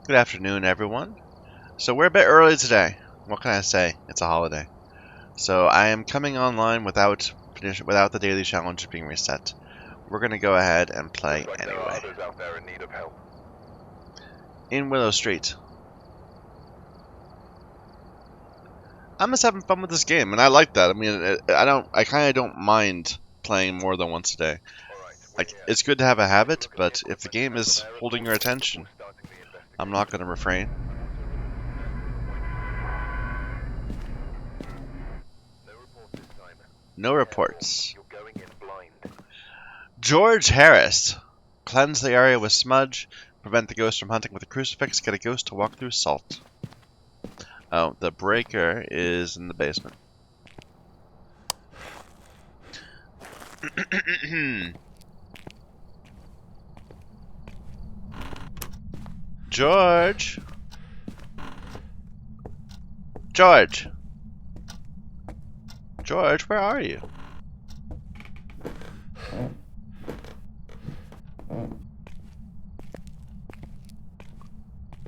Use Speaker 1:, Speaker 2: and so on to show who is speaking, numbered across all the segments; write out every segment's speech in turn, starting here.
Speaker 1: Good afternoon, everyone. So we're a bit early today. What can I say? It's a holiday. So I am coming online without the daily challenge being reset. We're gonna go ahead and play anyway. In Willow Street. I'm just having fun with this game, and I like that. I mean, I kind of don't mind playing more than once a day. Like, it's good to have a habit, but if the game is holding your attention, I'm not gonna refrain. No reports. George Harris. Cleanse the area with smudge. Prevent the ghost from hunting with a crucifix. Get a ghost to walk through salt. Oh, the breaker is in the basement. George! George! George, where are you?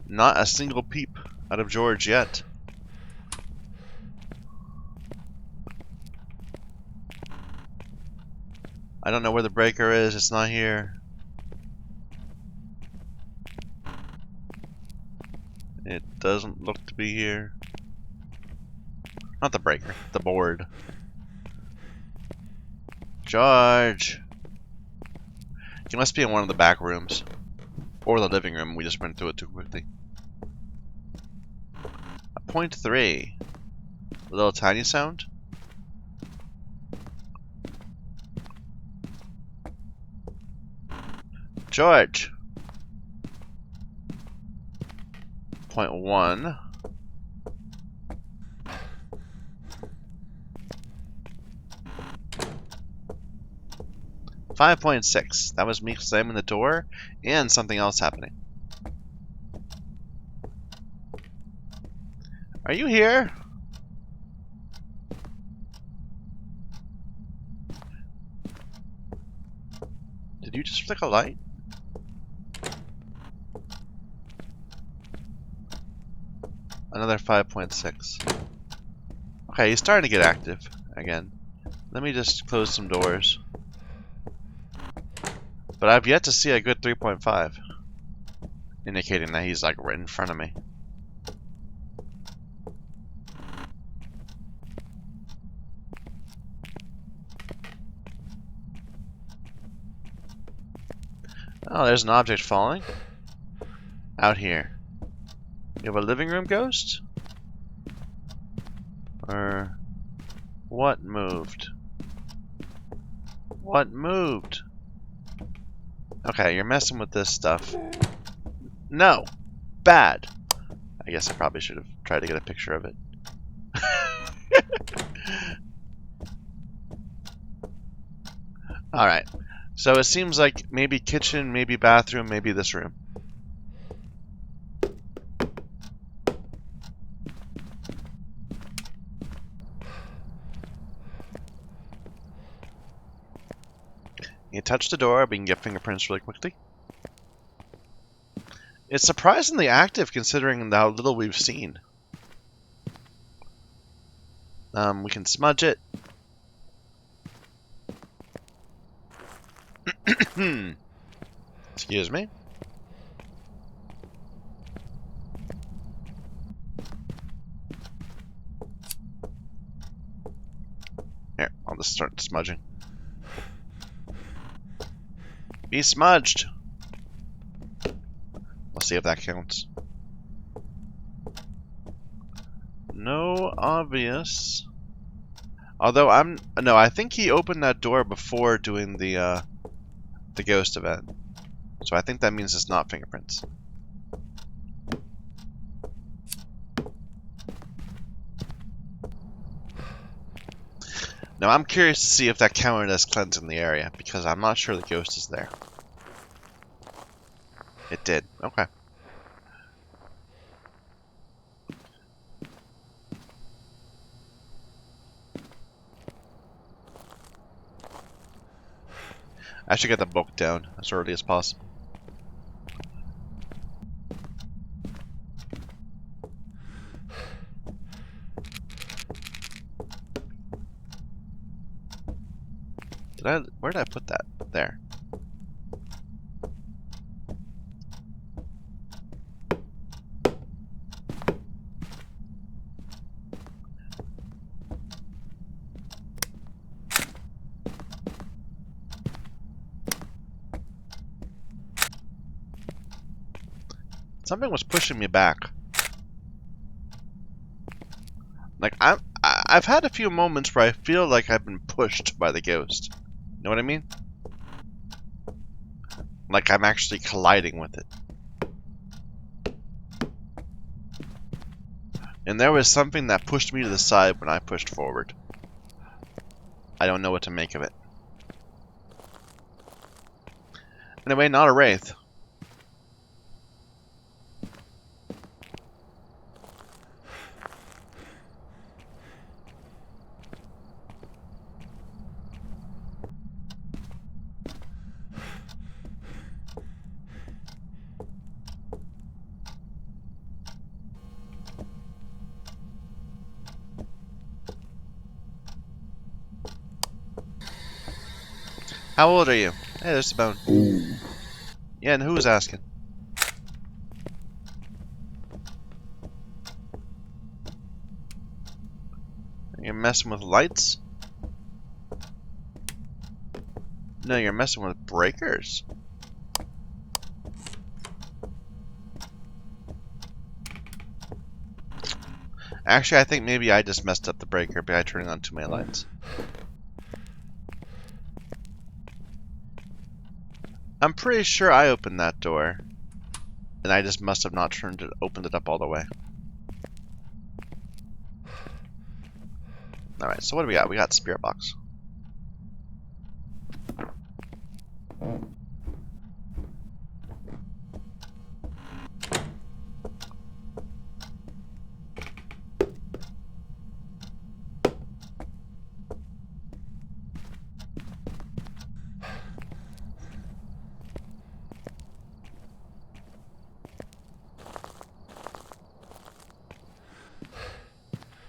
Speaker 1: Not a single peep out of George yet. I don't know where the breaker is. It's not here. It doesn't look to be here. Not the breaker, the board. George! He must be in one of the back rooms. Or the living room. We just went through it too quickly. A 0.3. A little tiny sound. George! 0.1. .6. That was me slamming the door and something else happening. Are you here? Did you just flick a light? Another 5.6. Okay, he's starting to get active again. Let me just close some doors. But I've yet to see a good 3.5. Indicating that he's like right in front of me. Oh, there's an object falling. Out here. You have a living room ghost? Or what moved? What moved? Okay, you're messing with this stuff. No! Bad! I guess I probably should have tried to get a picture of it. Alright. So it seems like maybe kitchen, maybe bathroom, maybe this room. You touch the door, we can get fingerprints really quickly. It's surprisingly active considering how little we've seen. We can smudge it. Excuse me. Here, I'll just start smudging. Be smudged. Let's see if that counts. No obvious. Although I think he opened that door before doing the ghost event. So I think that means it's not fingerprints. Now I'm curious to see if that counted as cleansing the area, because I'm not sure the ghost is there. It did. Okay. I should get the book down as early as possible. Where did I put that? There. Something was pushing me back. Like I've had a few moments where I feel like I've been pushed by the ghost. You know what I mean? Like I'm actually colliding with it. And there was something that pushed me to the side when I pushed forward. I don't know what to make of it. Anyway, not a wraith. How old are you? Hey, there's the bone.
Speaker 2: Ooh.
Speaker 1: Yeah, and who was asking? You're messing with lights? No, you're messing with breakers. Actually, I think maybe I just messed up the breaker by turning on too many lights. I'm pretty sure I opened that door. And I just must have not opened it up all the way. Alright, so what do we got? We got Spirit Box.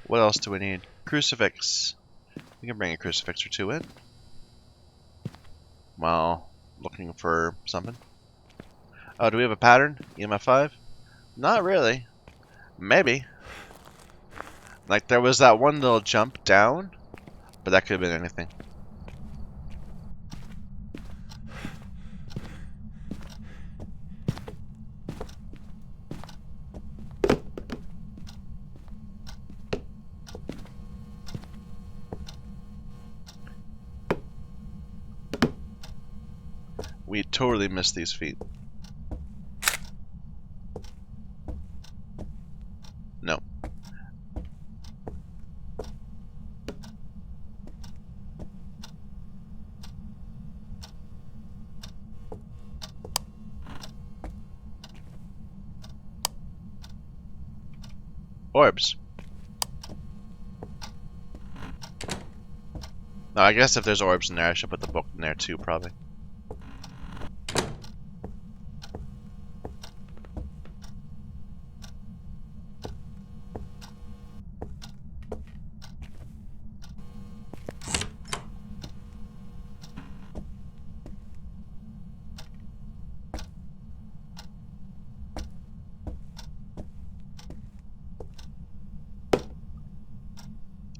Speaker 1: What else do we need? Crucifix. We can bring a crucifix or two in. While looking for something. Oh, do we have a pattern? EMF 5? Not really. Maybe. Like, there was that one little jump down, but that could have been anything. We totally missed these feet. No. Orbs. No, I guess if there's orbs in there, I should put the book in there too, probably.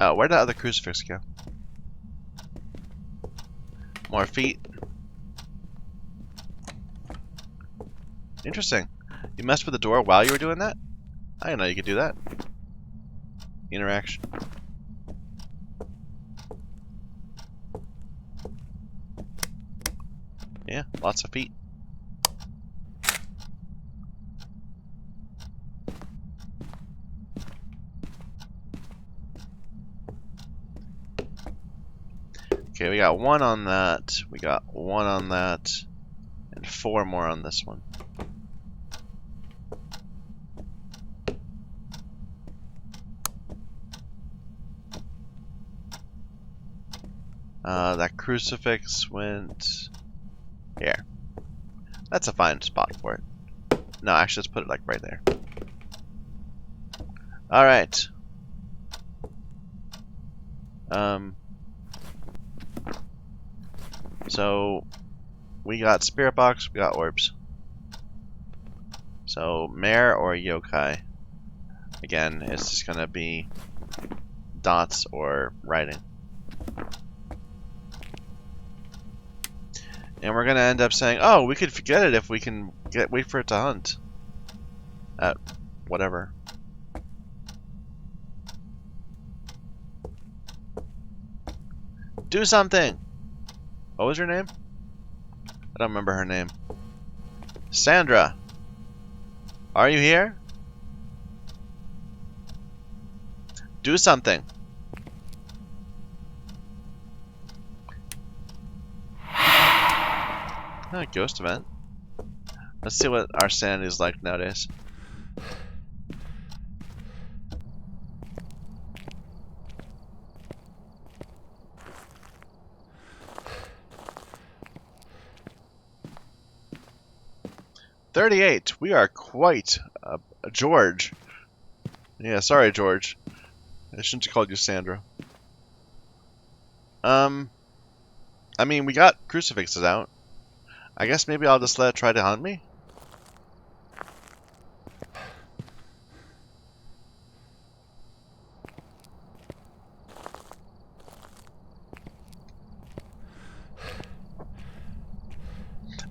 Speaker 1: Oh, where'd that other crucifix go? More feet. Interesting. You messed with the door while you were doing that? I didn't know you could do that. Interaction. Yeah, lots of feet. Okay, we got one on that, we got one on that, and 4 more on this one. That crucifix went here. That's a fine spot for it. No, actually, let's put it like right there. Alright. So we got spirit box, we got orbs. So mare or yokai. Again, it's just gonna be dots or writing. And we're gonna end up saying, oh, we could forget it if we can wait for it to hunt. At whatever. Do something! What was her name? I don't remember her name. Sandra! Are you here? Do something! Oh, ghost event. Let's see what our sanity is like nowadays. $38. We are quite George. Yeah, sorry, George. I shouldn't have called you Sandra. I mean, we got crucifixes out. I guess maybe I'll just let it try to hunt me?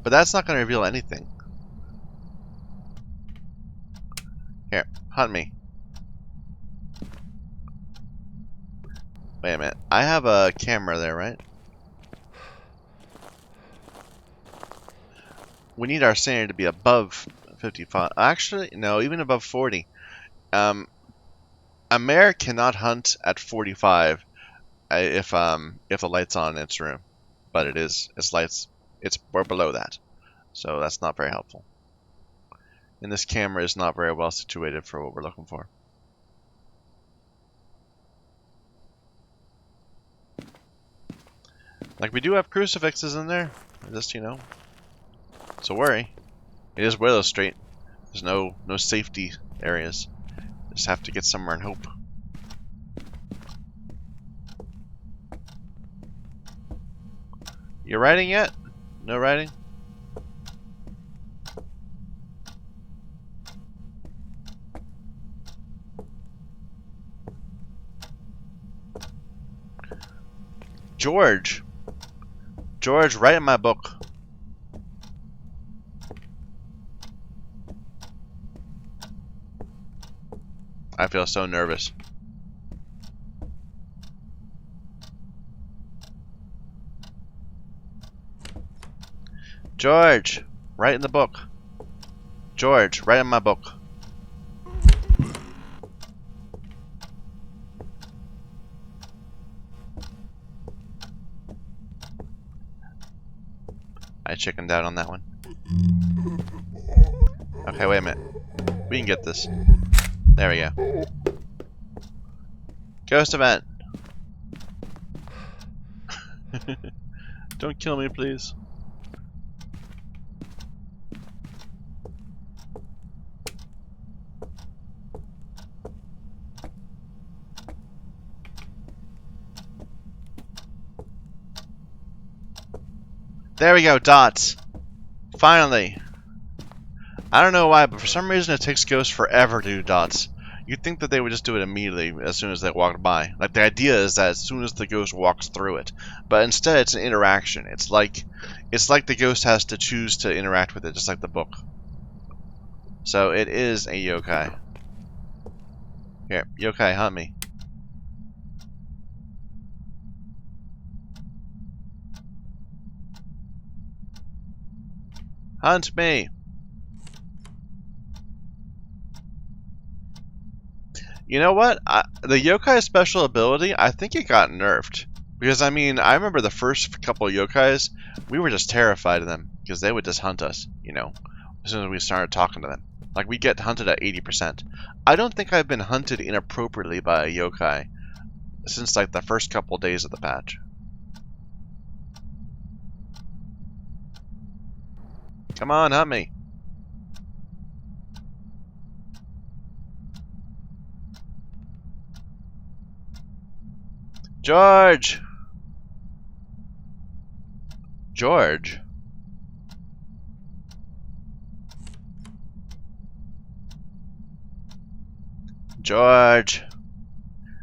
Speaker 1: But that's not going to reveal anything. Here, hunt me. Wait a minute. I have a camera there, right? We need our sanity to be above 55. Actually, no, even above 40. A mare cannot hunt at 45 if the light's on in its room. But it is. We're below that. So that's not very helpful. And this camera is not very well situated for what we're looking for. Like, we do have crucifixes in there. Just, you know, it's a worry. It is Willow Street. There's no safety areas. Just have to get somewhere and hope. You writing yet? No writing? George! George, write in my book. I feel so nervous. George, write in the book. George, write in my book. I chickened out on that one. Okay, wait a minute. We can get this. There we go. Ghost event. Don't kill me, please. There we go, dots. Finally. I don't know why, but for some reason it takes ghosts forever to do dots. You'd think that they would just do it immediately as soon as they walked by. Like, the idea is that as soon as the ghost walks through it. But instead it's an interaction. It's like the ghost has to choose to interact with it, just like the book. So it is a yokai. Here, yokai, hunt me. Hunt me! You know what? The yokai special ability, I think it got nerfed. Because, I mean, I remember the first couple of yokais, we were just terrified of them. Because they would just hunt us, you know, as soon as we started talking to them. Like, we get hunted at 80%. I don't think I've been hunted inappropriately by a yokai since, like, the first couple days of the patch. Come on, hunt me. George! George. George.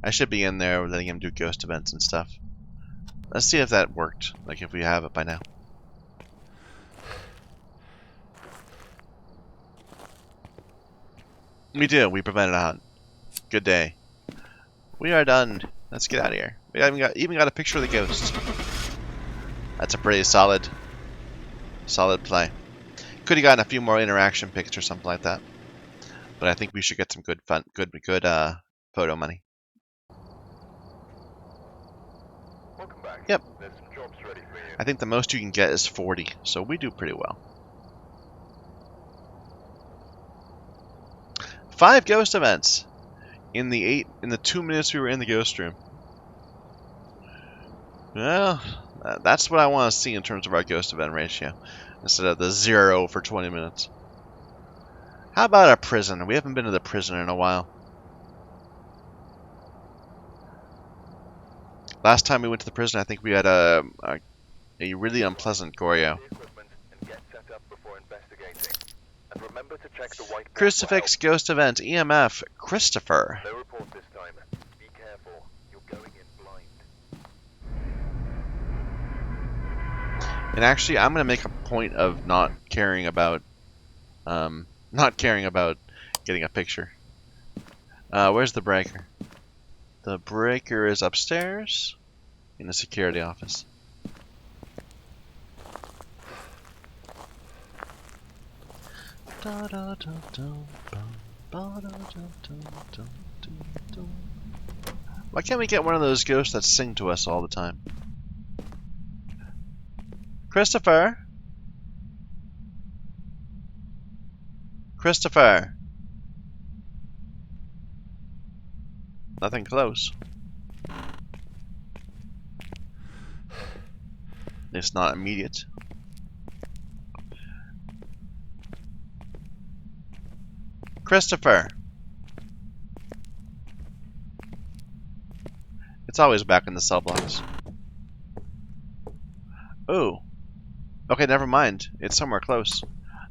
Speaker 1: I should be in there letting him do ghost events and stuff. Let's see if that worked. Like if we have it by now. We do. We prevented a hunt. Good day. We are done. Let's get out of here. We even got a picture of the ghost. That's a pretty solid play. Could have gotten a few more interaction pics or something like that. But I think we should get some good photo money.
Speaker 2: Welcome back.
Speaker 1: Yep.
Speaker 2: There's some jobs ready for you.
Speaker 1: I think the most you can get is 40, so we do pretty well. 5 ghost events in the 2 minutes we were in the ghost room. Well, that's what I want to see in terms of our ghost event ratio, instead of the 0 for 20 minutes. How about a prison? We haven't been to the prison in a while. Last time we went to the prison, I think we had a really unpleasant Goryo. Crucifix Ghost Event, EMF, Christopher.
Speaker 2: No report this time. Be careful. You're going in blind.
Speaker 1: And actually, I'm going to make a point of not caring about getting a picture. Where's the breaker? The breaker is upstairs in the security office. Why can't we get one of those ghosts that sing to us all the time? Christopher? Christopher? Nothing close. It's not immediate. Christopher! It's always back in the cell blocks. Ooh. Okay, never mind. It's somewhere close.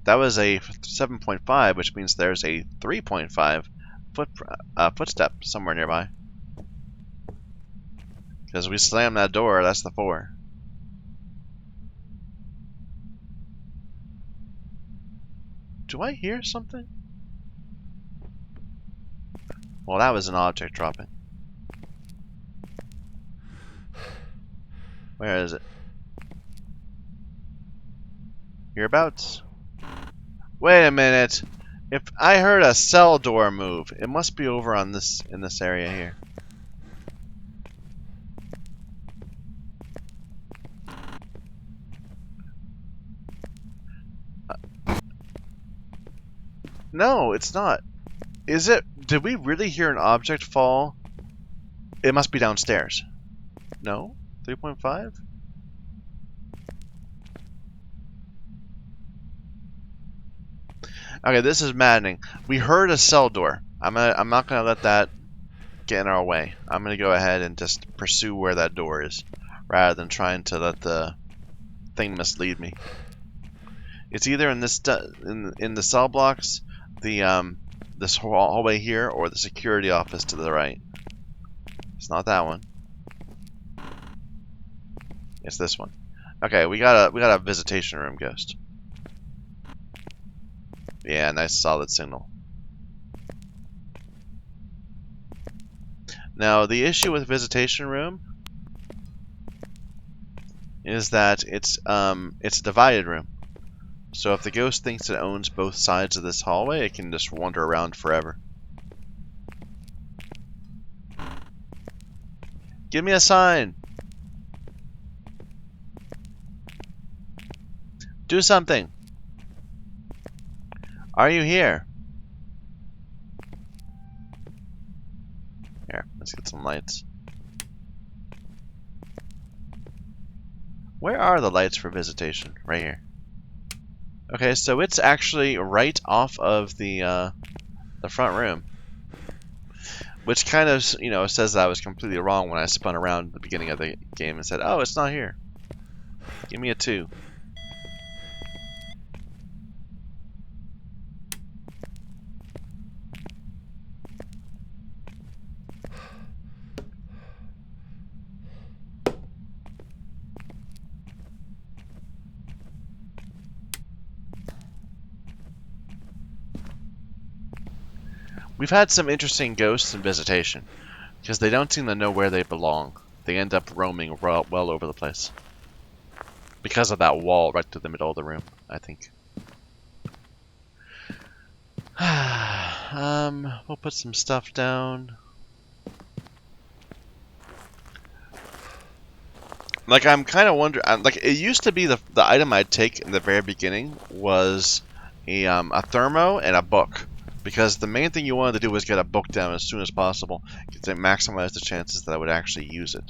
Speaker 1: That was a 7.5, which means there's a 3.5 footstep somewhere nearby. Because we slammed that door, that's the 4. Do I hear something? Well, that was an object dropping. Where is it? Hereabouts? Wait a minute. If I heard a cell door move, it must be over on this in this area here. No, it's not. Is it? Did we really hear an object fall? It must be downstairs. No? 3.5? Okay, this is maddening. We heard a cell door. I'm not gonna let that get in our way. I'm gonna go ahead and just pursue where that door is, rather than trying to let the thing mislead me. It's either in this in the cell blocks, this hallway here, or the security office to the right. It's not that one. It's this one. Okay, we got a visitation room ghost. Yeah, nice solid signal. Now the issue with visitation room is that it's a divided room. So if the ghost thinks it owns both sides of this hallway, it can just wander around forever. Give me a sign. Do something. Are you here? Here, let's get some lights. Where are the lights for visitation? Right here. Okay, so it's actually right off of the front room, which kind of, says that I was completely wrong when I spun around at the beginning of the game and said, "Oh, it's not here." Give me a 2. We've had some interesting ghosts in Visitation, because they don't seem to know where they belong. They end up roaming well over the place. Because of that wall right through the middle of the room, I think. We'll put some stuff down. Like, I'm kind of wondering, like, it used to be the item I'd take in the very beginning was a thermo and a book. Because the main thing you wanted to do was get a book down as soon as possible to maximize the chances that I would actually use it.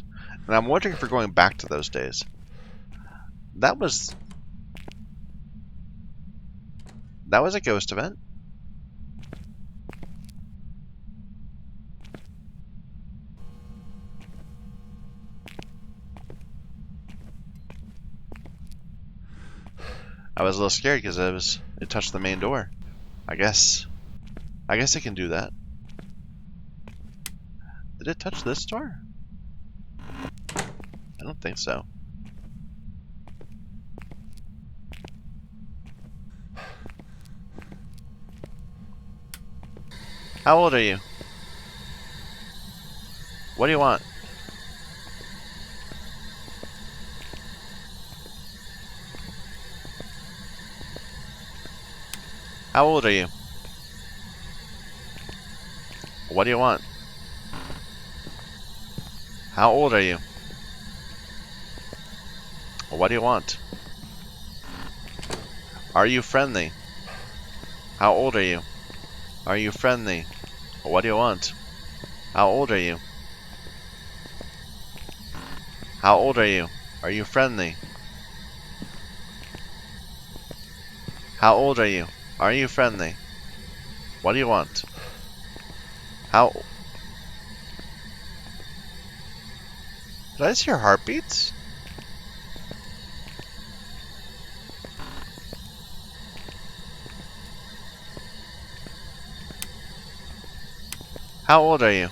Speaker 1: And I'm wondering if we're going back to those days. That was a ghost event. I was a little scared because it touched the main door. I guess it can do that. Did it touch this door? I don't think so. How old are you? What do you want? How old are you? What do you want? How old are you? What do you want? Are you friendly? How old are you? Are you friendly? What do you want? How old are you? How old are you? Are you friendly? How old are you? Are you friendly? What do you want? How... Did I just hear heartbeats? How old are you?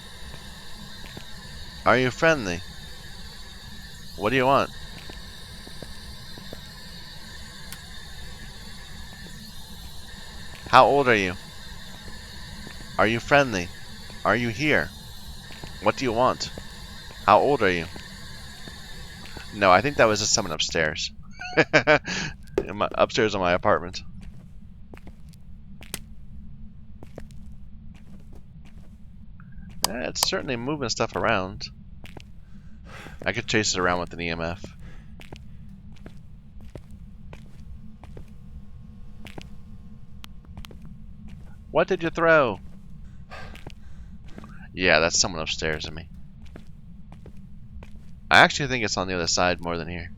Speaker 1: Are you friendly? What do you want? How old are you? Are you friendly? Are you here? What do you want? How old are you? No, I think that was just someone upstairs. Upstairs in my apartment. It's certainly moving stuff around. I could chase it around with an EMF. What did you throw? Yeah, that's someone upstairs in me. I actually think it's on the other side more than here.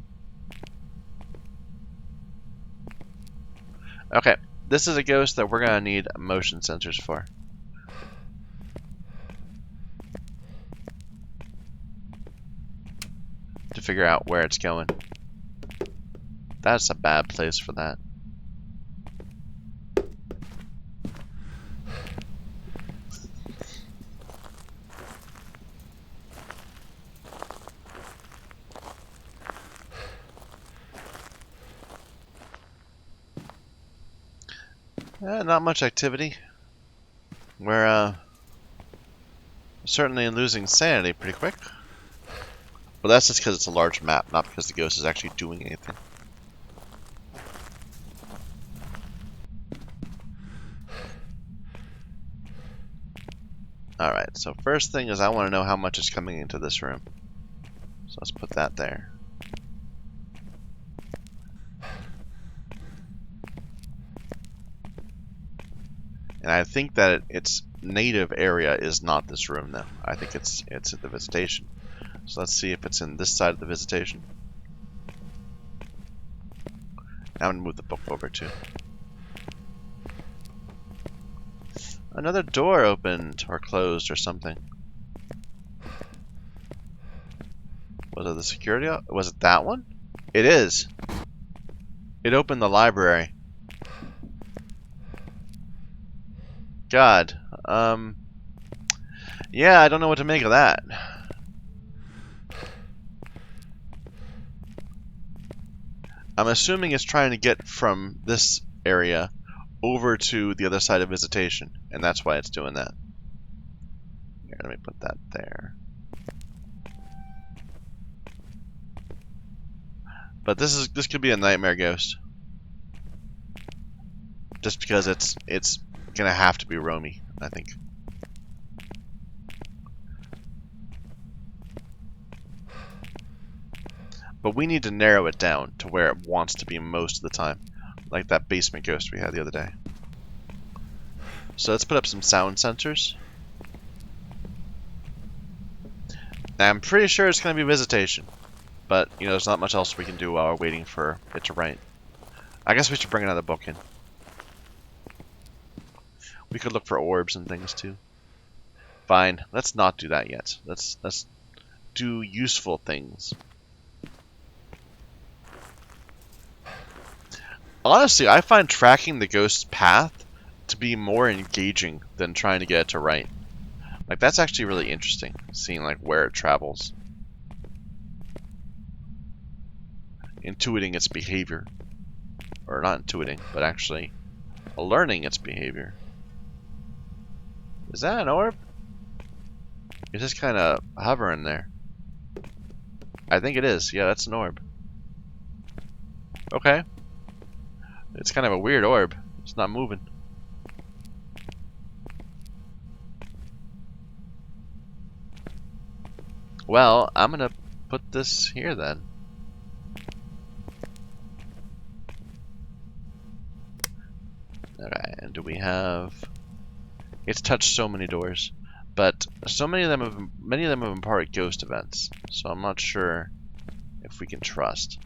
Speaker 1: Okay, this is a ghost that we're gonna need motion sensors for. To figure out where it's going. That's a bad place for that. Not much activity. We're certainly losing sanity pretty quick. But that's just because it's a large map, not because the ghost is actually doing anything. Alright, so first thing is I want to know how much is coming into this room. So let's put that there. And I think that its native area is not this room, though. I think it's at the Visitation. So let's see if it's in this side of the Visitation. I'm going to move the book over, too. Another door opened, or closed, or something. Was it the security? Was it that one? It is. It opened the library. God. Yeah, I don't know what to make of that. I'm assuming it's trying to get from this area over to the other side of Visitation, and that's why it's doing that. Here, let me put that there. But this could be a nightmare ghost. Just because it's gonna have to be roamy, I think. But we need to narrow it down to where it wants to be most of the time. Like that basement ghost we had the other day. So let's put up some sound sensors. Now, I'm pretty sure it's going to be Visitation. But, you know, there's not much else we can do while we're waiting for it to write. I guess we should bring another book in. We could look for orbs and things too. Fine, let's not do that yet. Let's do useful things. Honestly, I find tracking the ghost's path to be more engaging than trying to get it to write. Like, that's actually really interesting, seeing like where it travels. Intuiting its behavior. Or not intuiting, but actually learning its behavior. Is that an orb? It's just kind of hovering there. I think it is. Yeah, that's an orb. Okay. It's kind of a weird orb. It's not moving. Well, I'm gonna put this here then. Alright, and do we have... It's touched so many doors, but so many of them have been part of ghost events, so I'm not sure if we can trust.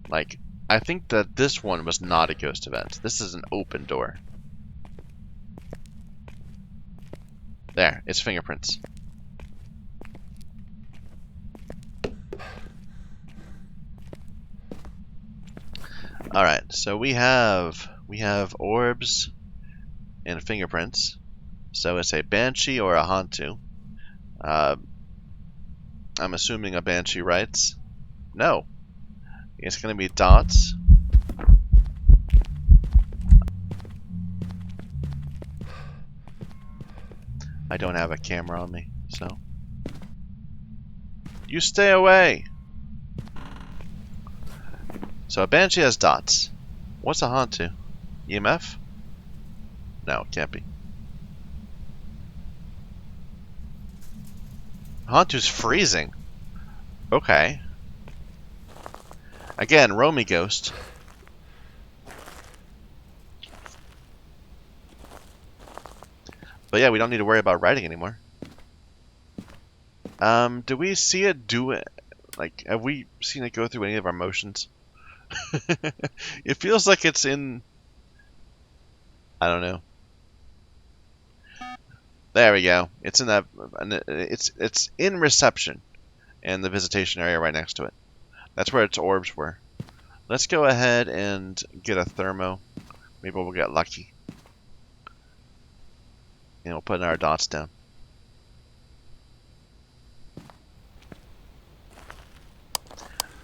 Speaker 1: Like, I think that this one was not a ghost event. This is an open door. There, it's fingerprints. Alright, so we have orbs and fingerprints. So it's a Banshee or a Hantu. I'm assuming a Banshee writes. No. It's going to be dots. I don't have a camera on me, so. You stay away! So a Banshee has dots. What's a Hantu? EMF? No, it can't be. Hantu's freezing. Okay. Again, roamy ghost. But yeah, we don't need to worry about writing anymore. Do we see it do it? Like, have we seen it go through any of our motions? It feels like it's in... I don't know. There we go. It's in that... It's in reception. And the visitation area right next to it. That's where its orbs were. Let's go ahead and get a thermo. Maybe we'll get lucky. And we'll put our dots down.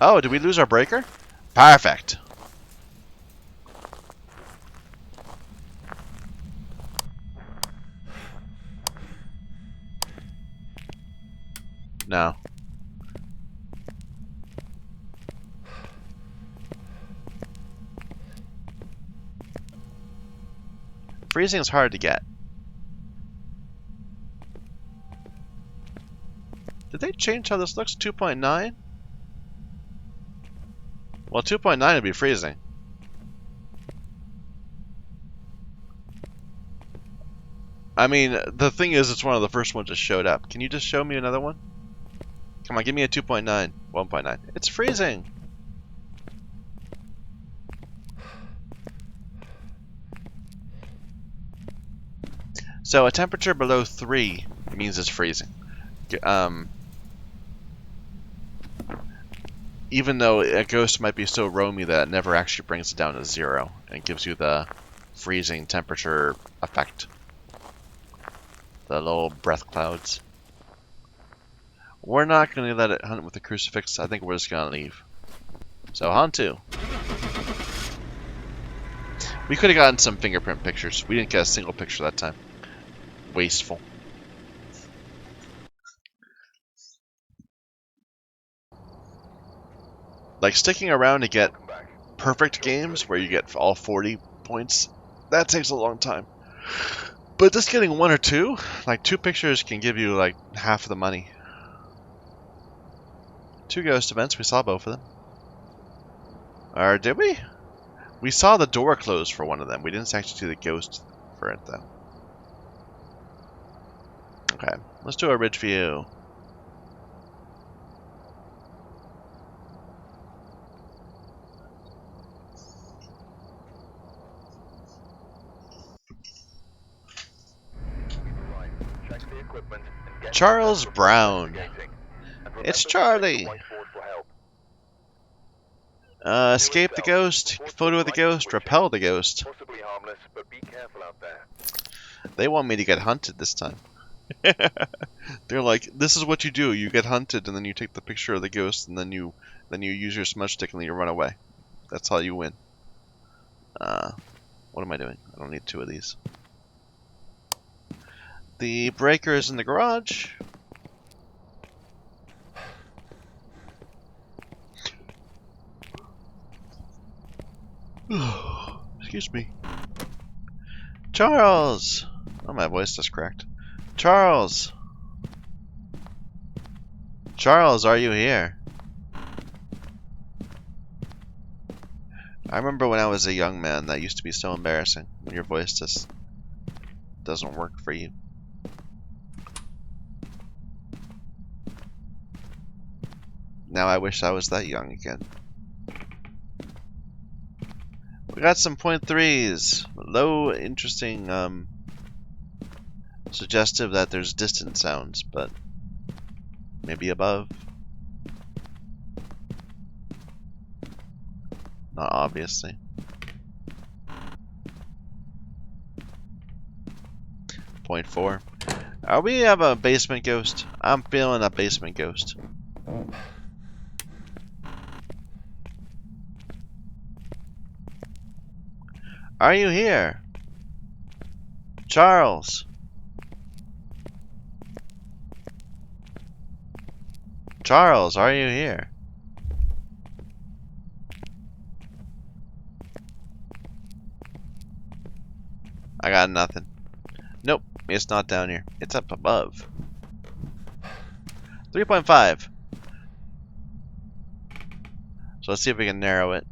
Speaker 1: Oh, did we lose our breaker? Perfect. No. Freezing is hard to get. Did they change how this looks? 2.9? Well, 2.9 would be freezing. I mean, the thing is, it's one of the first ones that showed up. Can you just show me another one? Come on, give me a 2.9. 1.9. It's freezing! So a temperature below 3 means it's freezing. even though a ghost might be so roamy that it never actually brings it down to 0 and gives you the freezing temperature effect. The little breath clouds. We're not going to let it hunt with the crucifix. I think we're just going to leave. So, Hantu. We could have gotten some fingerprint pictures. We didn't get a single picture that time. Wasteful. Like, sticking around to get perfect games where you get all 40 points, that takes a long time. But just getting 1 or 2, like 2 pictures can give you like half of the money. 2 ghost events, we saw both of them. Or did we? We saw the door close for one of them. We didn't actually see the ghost for it though. Okay, let's do a ridge view.
Speaker 2: Right. Check the equipment and get
Speaker 1: Charles
Speaker 2: yourself
Speaker 1: Brown.
Speaker 2: investigating. And
Speaker 1: It's
Speaker 2: remember to check
Speaker 1: Charlie.
Speaker 2: the whiteboard for help.
Speaker 1: Escape the ghost, photo of the ghost, repel the ghost.
Speaker 2: Possibly harmless, but be careful out there.
Speaker 1: They want me to get hunted this time. They're like, this is what you do. You get hunted, and then you take the picture of the ghost, and then you use your smudge stick, and then you run away. That's how you win. What am I doing? I don't need 2 of these. The breaker is in the garage. Excuse me. Charles! Oh, my voice just cracked. Charles! Charles, are you here? I remember when I was a young man, that used to be so embarrassing, when your voice just doesn't work for you. Now I wish I was that young again. We got some .3s. Low, interesting, suggestive that there's distant sounds, but maybe above. Not obviously. .4. Are we have a basement ghost? I'm feeling a basement ghost. Are you here? Charles? Charles, are you here? I got nothing. Nope, it's not down here. It's up above. 3.5. So let's see if we can narrow it.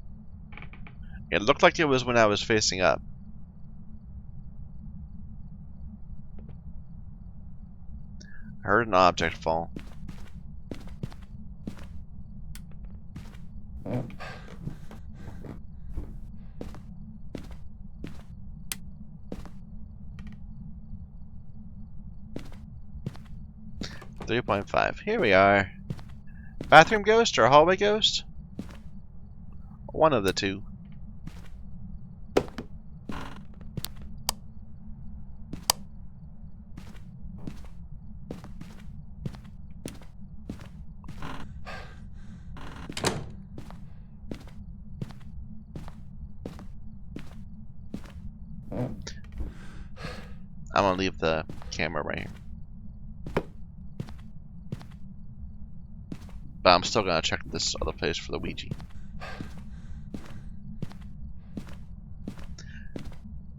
Speaker 1: It looked like it was when I was facing up. I heard an object fall. Mm. 3.5. Here we are. Bathroom ghost or hallway ghost? One of the two. I'm gonna leave the camera right here. But I'm still gonna check this other place for the Ouija.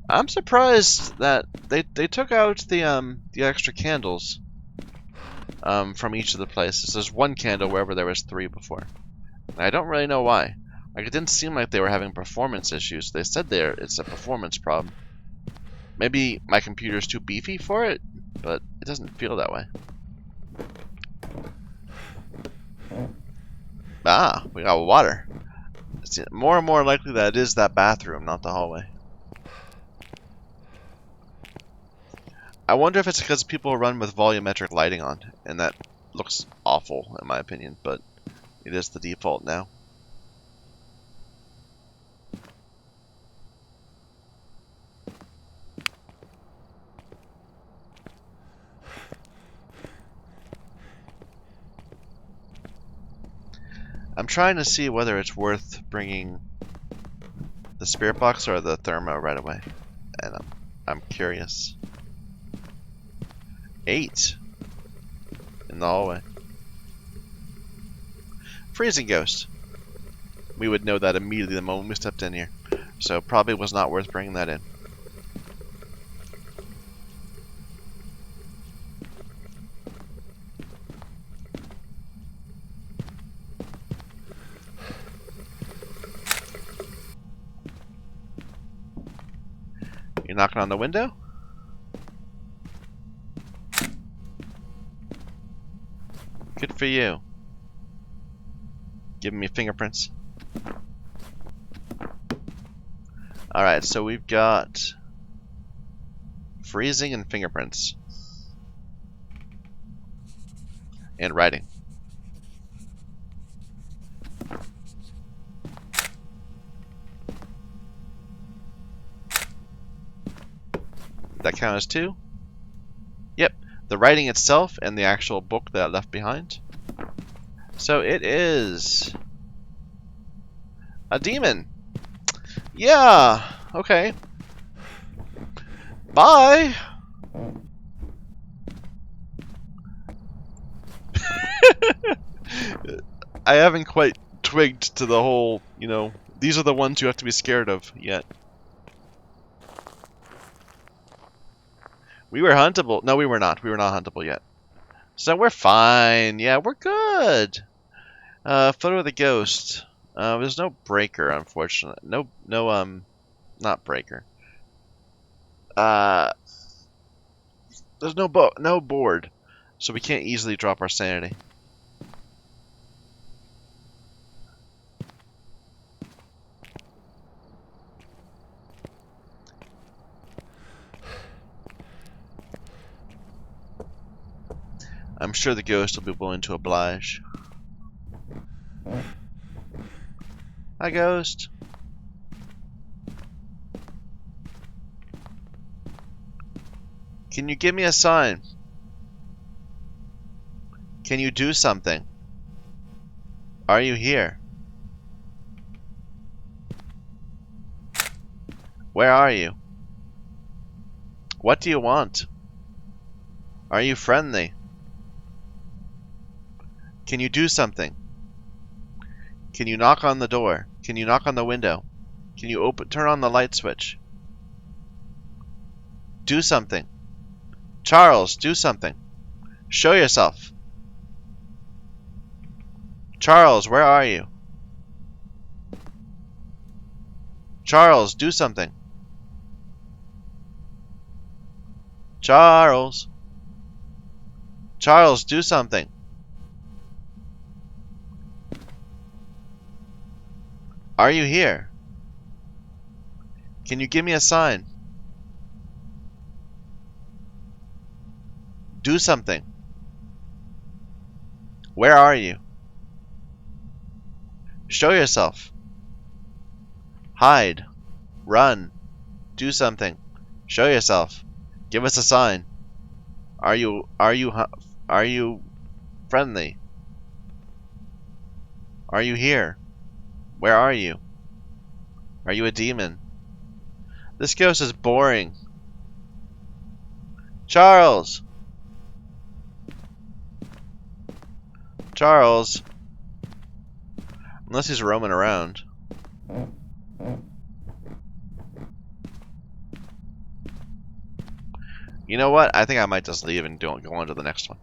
Speaker 1: I'm surprised that they took out the extra candles from each of the places. There's 1 candle wherever there was 3 before. And I don't really know why. Like, it didn't seem like they were having performance issues. They said it's a performance problem. Maybe my computer's too beefy for it, but it doesn't feel that way. Ah, we got water. It's more and more likely that it is that bathroom, not the hallway. I wonder if it's because people run with volumetric lighting on, and that looks awful in my opinion, but It is the default now. I'm trying to see whether it's worth bringing the spirit box or the thermo right away. And I'm curious. 8 in the hallway. Freezing ghost. We would know that immediately the moment we stepped in here. So probably was not worth bringing that in. You're knocking on the window? Good for you. Giving me fingerprints. Alright, so we've got freezing and fingerprints. And writing. That count as 2? Yep. The writing itself and the actual book that I left behind. So it is a demon. Yeah. Okay. Bye. I haven't quite twigged to the whole, these are the ones you have to be scared of yet. We were huntable. No, we were not. We were not huntable yet. So we're fine. Yeah, we're good. Photo of the ghost. There's no breaker, unfortunately. Not breaker. There's no board, so we can't easily drop our sanity. I'm sure the ghost will be willing to oblige. Hi, ghost. Can you give me a sign? Can you do something? Are you here? Where are you? What do you want? Are you friendly? Can you do something? Can you knock on the door? Can you knock on the window? Can you turn on the light switch? Do something. Charles, do something. Show yourself. Charles, where are you? Charles, do something. Charles. Charles, do something. Are you here? Can you give me a sign? Do something. Where are you? Show yourself. Hide. Run. Do something. Show yourself. Give us a sign. Are you friendly? Are you here? Where are you? Are you a demon? This ghost is boring. Charles! Charles! Unless he's roaming around. You know what? I think I might just leave and go on to the next one.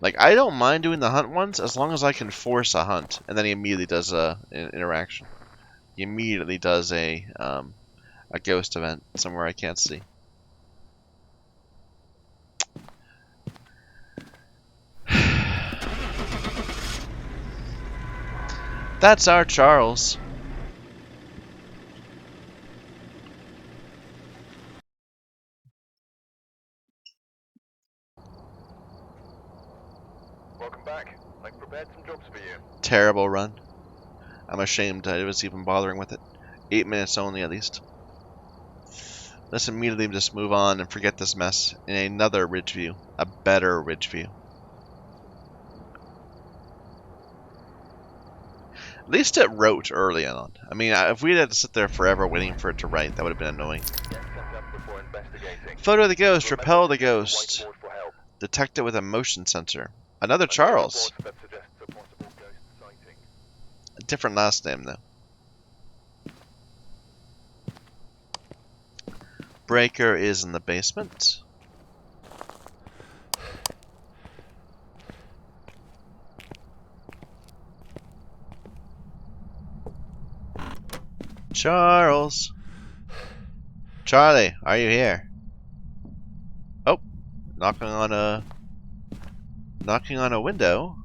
Speaker 1: Like, I don't mind doing the hunt ones as long as I can force a hunt. And then he immediately does an interaction. He immediately does a ghost event somewhere I can't see. That's our Charles.
Speaker 2: Welcome back. I've prepared some jobs for you.
Speaker 1: Terrible run. I'm ashamed I was even bothering with it. 8 minutes only, at least. Let's immediately just move on and forget this mess in another ridge view. A better ridge view. At least it wrote early on. I mean, if we had to sit there forever waiting for it to write, that would have been annoying.
Speaker 2: Get set up before investigating.
Speaker 1: Photo of the ghost.
Speaker 2: Remember
Speaker 1: Repel
Speaker 2: to
Speaker 1: the
Speaker 2: use
Speaker 1: ghost.
Speaker 2: whiteboard for help.
Speaker 1: Detect it with a motion sensor. Another
Speaker 2: I see
Speaker 1: Charles.
Speaker 2: reports that suggests a possible ghost sighting.
Speaker 1: A different last name, though. Breaker is in the basement. Charles. Charlie, are you here? Oh, knocking on a window,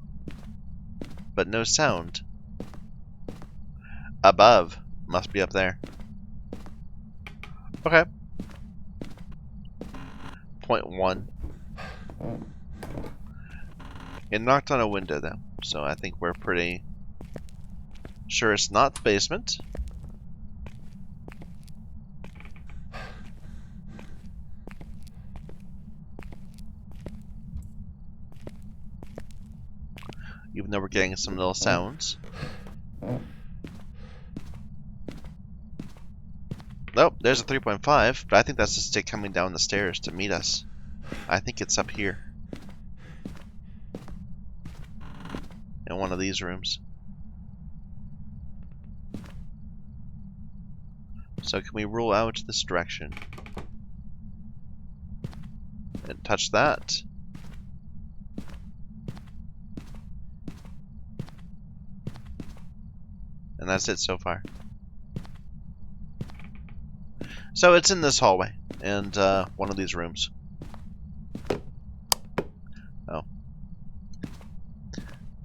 Speaker 1: but no sound. Above. Must be up there. Okay. Point 1. It knocked on a window, though, so I think we're pretty sure it's not the basement. Even though we're getting some little sounds. Nope, there's a 3.5, but I think that's just it coming down the stairs to meet us. I think it's up here. In one of these rooms. So can we rule out this direction? And touch that. And that's it so far. So it's in this hallway, and one of these rooms. Oh.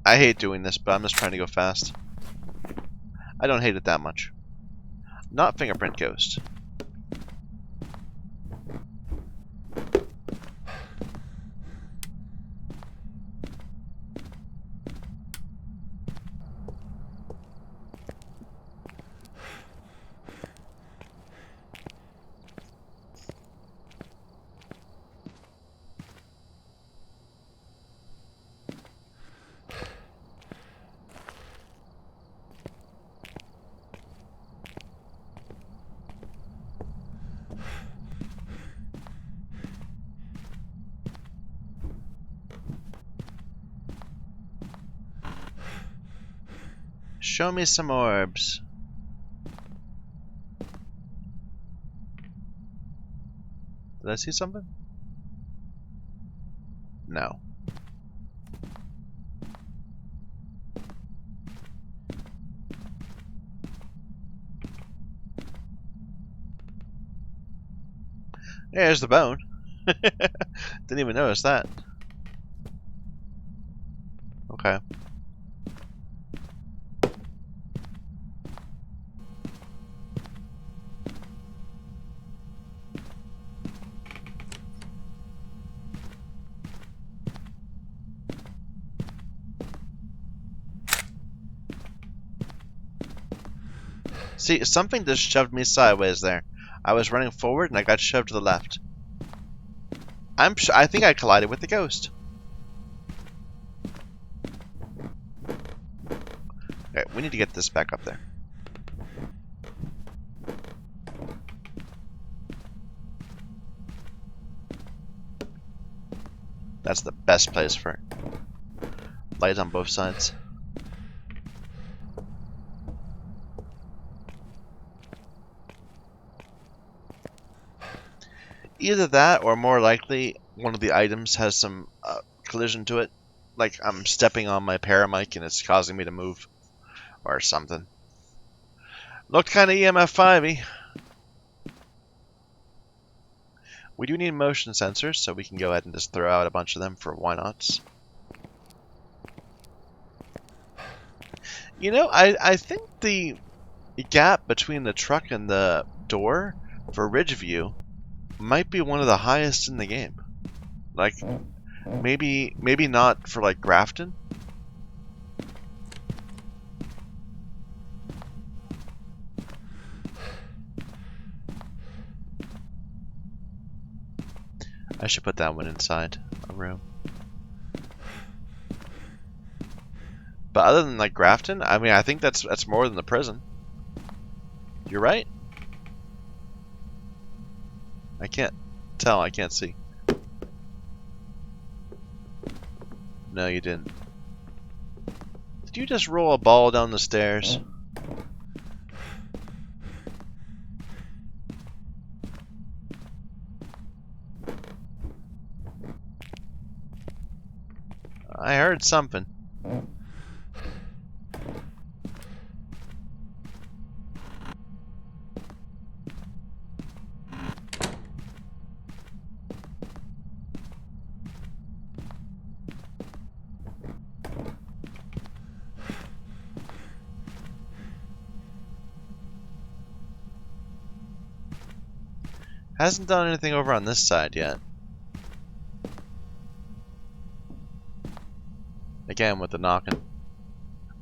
Speaker 1: I hate doing this, but I'm just trying to go fast. I don't hate it that much. Not fingerprint ghost. Show me some orbs. Did I see something? No. There's the bone. Didn't even notice that. Okay. See, something just shoved me sideways there. I was running forward and I got shoved to the left. I think I collided with the ghost. Alright, we need to get this back up there. That's the best place for it. Light on both sides. Either that, or more likely, one of the items has some collision to it. Like I'm stepping on my parammic and it's causing me to move. Or something. Looked kind of EMF 5-y. We do need motion sensors, so we can go ahead and just throw out a bunch of them for why nots. You know, I think the gap between the truck and the door for ridge view might be one of the highest in the game. Like, Maybe not for like Grafton. I should put that one inside a room. But other than like Grafton, I mean, I think that's more than the prison. You're right. I can't tell. I can't see. No, you didn't. Did you just roll a ball down the stairs? I heard something. Hasn't done anything over on this side yet. Again with the knocking.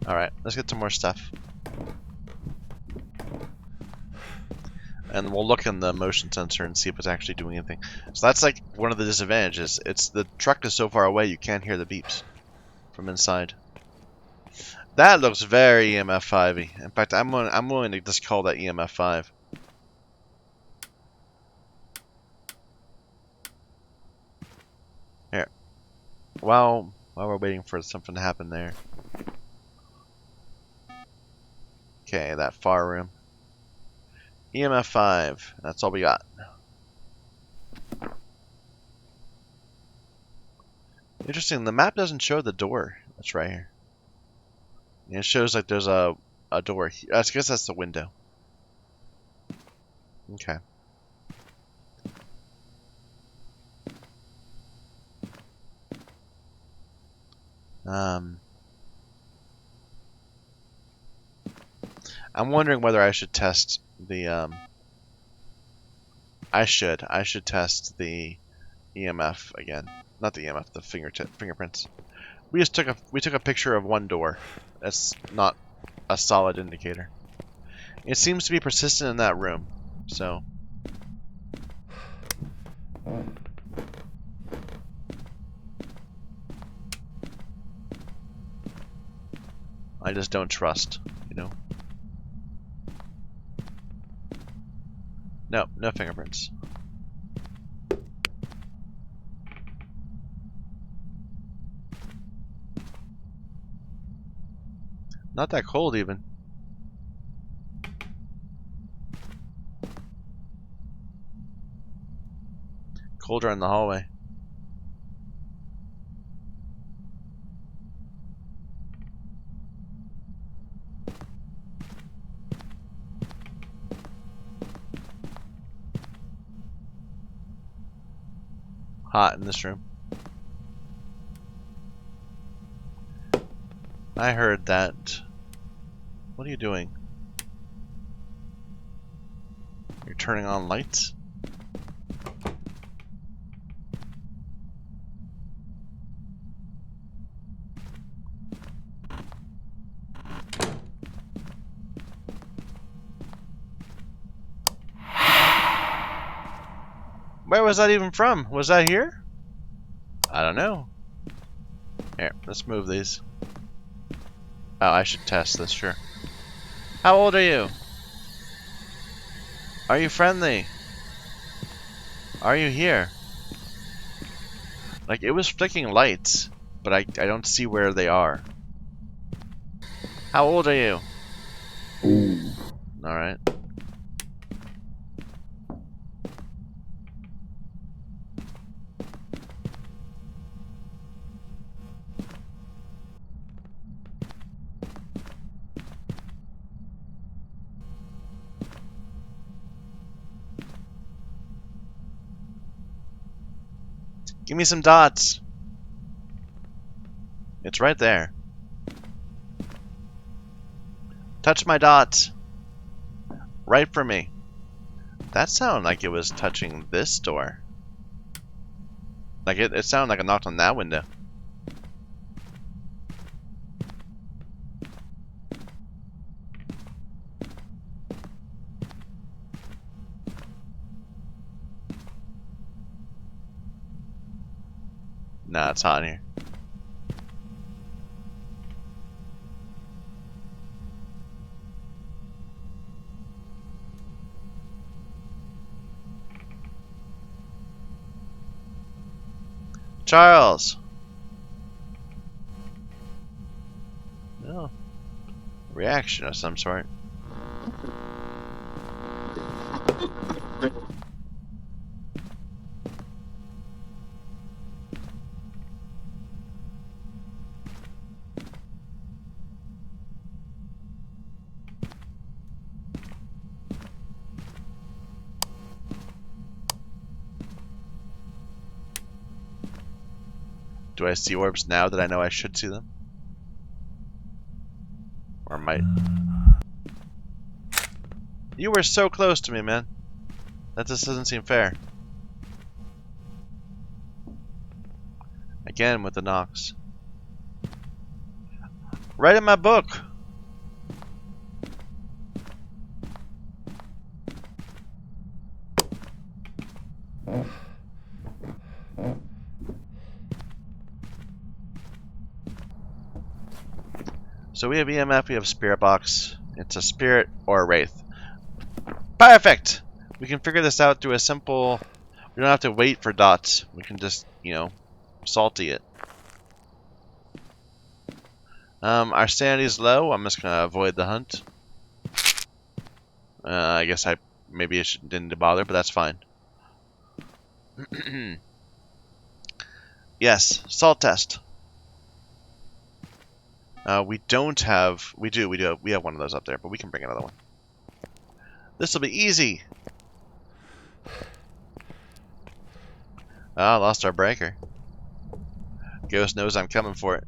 Speaker 1: Alright, let's get some more stuff. And we'll look in the motion sensor and see if it's actually doing anything. So that's like one of the disadvantages. It's the truck is so far away you can't hear the beeps from inside. That looks very EMF 5-y. In fact, I'm willing to just call that EMF 5. Here. While we're waiting for something to happen there. Okay, that far room. EMF 5. That's all we got. Interesting, the map doesn't show the door. That's right here. It shows like there's a door. I guess that's the window. Okay. I'm wondering whether I should test the I should test the EMF again. Not the EMF, the fingerprints. We took a picture of one door. That's not a solid indicator. It seems to be persistent in that room. So I just don't trust, you know. No, no fingerprints. Not that cold even. Colder in the hallway. Hot in this room. I heard that. What are you doing? You're turning on lights? Where was that even from? Was that here? I don't know. Here, let's move these. Oh, I should test this, sure. How old are you? Are you friendly? Are you here? Like, it was flicking lights, but I don't see where they are. How old are you? Alright. Give me some dots. It's right there. Touch my dots. Right for me. That sounded like it was touching this door. Like, it sounded like a knock on that window. Nah, it's hot in here. Charles! Oh. Reaction of some sort. Do I see orbs now that I know I should see them? Or might. You were so close to me, man. That just doesn't seem fair. Again with the knocks. Right in my book! So we have EMF, we have Spirit Box. It's a Spirit or a Wraith. Perfect! We can figure this out through a simple... We don't have to wait for dots. We can just, you know, salty it. Our sanity's low. I'm just gonna avoid the hunt. I guess maybe I didn't bother, but that's fine. Yes, salt test. We don't have... We have one of those up there, but we can bring another one. This will be easy! Ah, lost our breaker. Ghost knows I'm coming for it.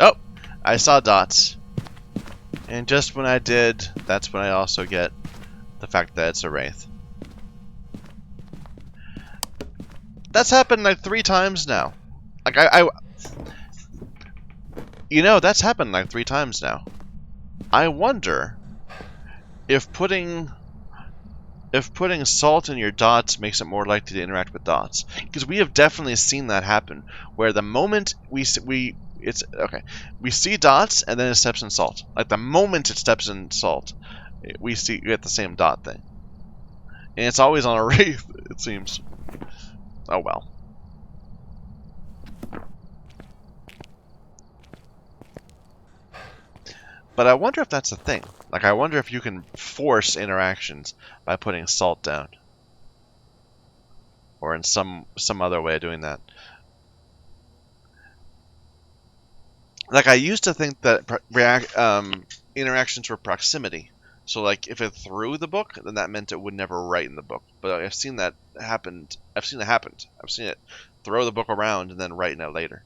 Speaker 1: Oh! I saw dots. And just when I did, that's when I also get the fact that it's a Wraith. That's happened like 3 times now. Like, you know, that's happened like 3 times now. I wonder if putting salt in your dots makes it more likely to interact with dots, because we have definitely seen that happen. Where the moment we see dots and then it steps in salt. Like the moment it steps in salt, we get the same dot thing, and it's always on a wraith. It seems. Oh well. But I wonder if that's a thing. Like, I wonder if you can force interactions by putting salt down. Or in some other way of doing that. Like, I used to think that interactions were proximity. So, like, if it threw the book, then that meant it would never write in the book. But I've seen that happened. I've seen it throw the book around and then write in it later.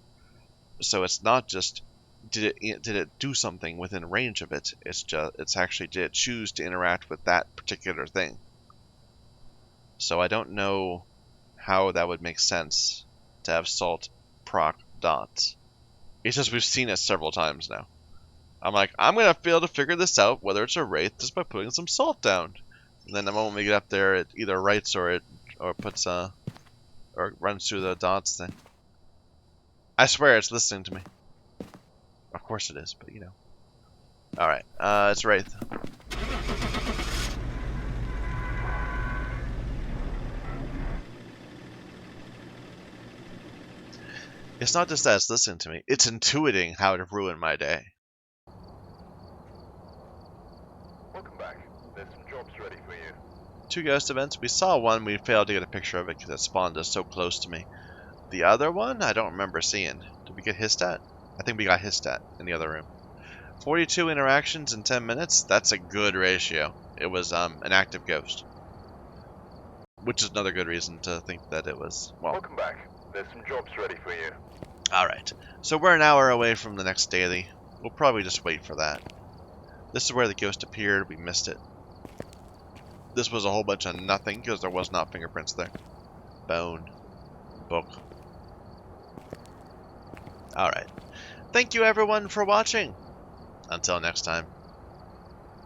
Speaker 1: So it's not just did it do something within range of it. It's actually did it choose to interact with that particular thing. So I don't know how that would make sense to have salt proc dots. It's just we've seen it several times now. I'm like, I'm gonna be able to figure this out whether it's a wraith just by putting some salt down. And then the moment we get up there, it either writes or puts or runs through the dots thing. I swear it's listening to me. Of course it is, but you know. Alright, it's Wraith. It's not just that it's listening to me, it's intuiting how to ruin my day.
Speaker 2: Welcome back. There's some jobs ready for you.
Speaker 1: 2 ghost events. We saw one, we failed to get a picture of it because it spawned us so close to me. The other one, I don't remember seeing. Did we get hissed at? I think we got hissed at in the other room. 42 interactions in 10 minutes. That's a good ratio. It was an active ghost. Which is another good reason to think that it was, well.
Speaker 2: Welcome back. There's some jobs ready for you.
Speaker 1: Alright. So we're an hour away from the next daily. We'll probably just wait for that. This is where the ghost appeared. We missed it. This was a whole bunch of nothing because there was not fingerprints there. Bone. Book. Alright. Thank you everyone for watching. Until next time.